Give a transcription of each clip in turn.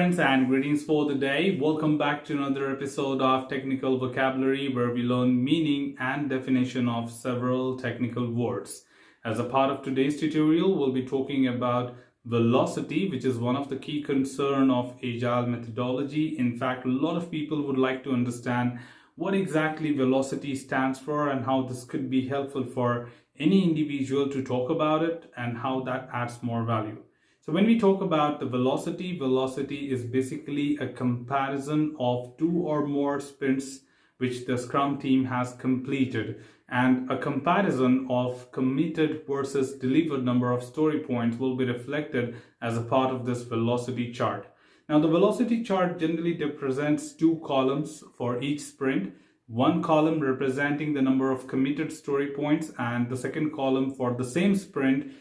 friends, and greetings for the day. Welcome back to another episode of Technical Vocabulary, where we learn meaning and definition of several technical words. As a part of today's tutorial, we'll be talking about velocity, which is one of the key concern of Agile methodology. In fact, a lot of people would like to understand what exactly velocity stands for and how this could be helpful for any individual to talk about it and how that adds more value. So when we talk about the velocity is basically a comparison of two or more sprints which the Scrum team has completed, and a comparison of committed versus delivered number of story points will be reflected as a part of this velocity chart. Now, the velocity chart generally represents two columns for each sprint. One column representing the number of committed story points and the second column for the same sprint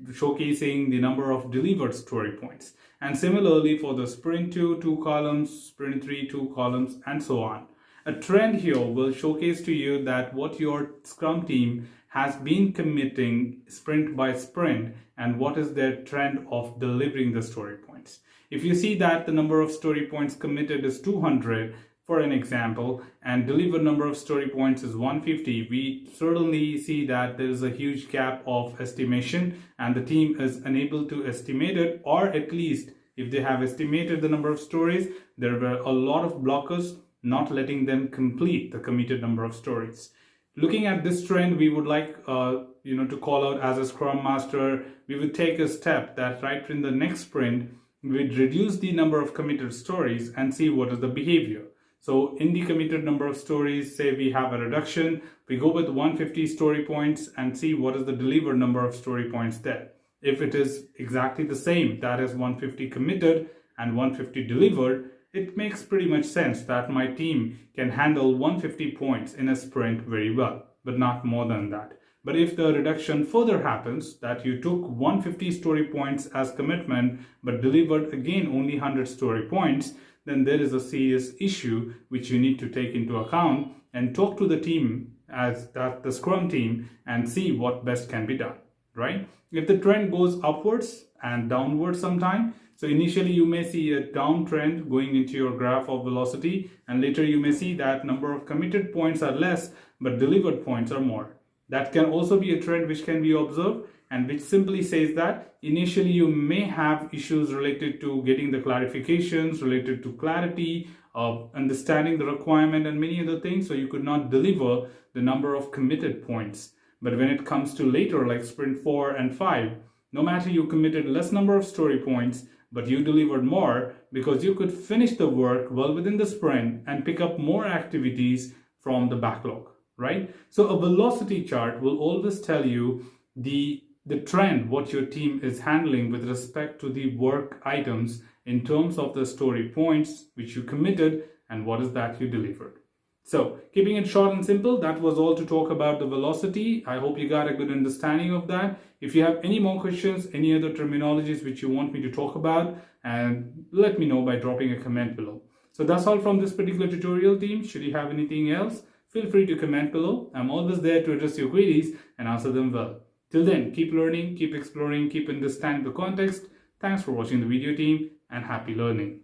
showcasing the number of delivered story points. And similarly for the sprint 2, 2 columns, sprint 3, 2 columns, and so on. A trend here will showcase to you that what your Scrum team has been committing sprint by sprint and what is their trend of delivering the story points. If you see that the number of story points committed is 200, for an example, and delivered number of story points is 150, we certainly see that there is a huge gap of estimation and the team is unable to estimate it, or at least if they have estimated the number of stories, there were a lot of blockers not letting them complete the committed number of stories. Looking at this trend, we would like to call out as a Scrum Master, we would take a step that right in the next sprint, we'd reduce the number of committed stories and see what is the behavior. So in the committed number of stories, say we have a reduction, we go with 150 story points and see what is the delivered number of story points there. If it is exactly the same, that is 150 committed and 150 delivered, it makes pretty much sense that my team can handle 150 points in a sprint very well, but not more than that. But if the reduction further happens, that you took 150 story points as commitment, but delivered again only 100 story points, then there is a serious issue which you need to take into account and talk to the team as that the Scrum team and see what best can be done, right? If the trend goes upwards and downwards sometime, so initially you may see a downtrend going into your graph of velocity, and later you may see that number of committed points are less, but delivered points are more. That can also be a trend which can be observed, and which simply says that initially you may have issues related to getting the clarifications, related to clarity, understanding the requirement and many other things, so you could not deliver the number of committed points. But when it comes to later, like sprint 4 and 5, no matter you committed less number of story points, but you delivered more because you could finish the work well within the sprint and pick up more activities from the backlog, right? So a velocity chart will always tell you the trend, what your team is handling with respect to the work items in terms of the story points which you committed and what is that you delivered. So keeping it short and simple, that was all to talk about the velocity. I hope you got a good understanding of that. If you have any more questions, any other terminologies which you want me to talk about, and let me know by dropping a comment below. So that's all from this particular tutorial, team. Should you have anything else, feel free to comment below. I'm always there to address your queries and answer them well. Till then, keep learning, keep exploring, keep understanding the context. Thanks for watching the video, team, and happy learning.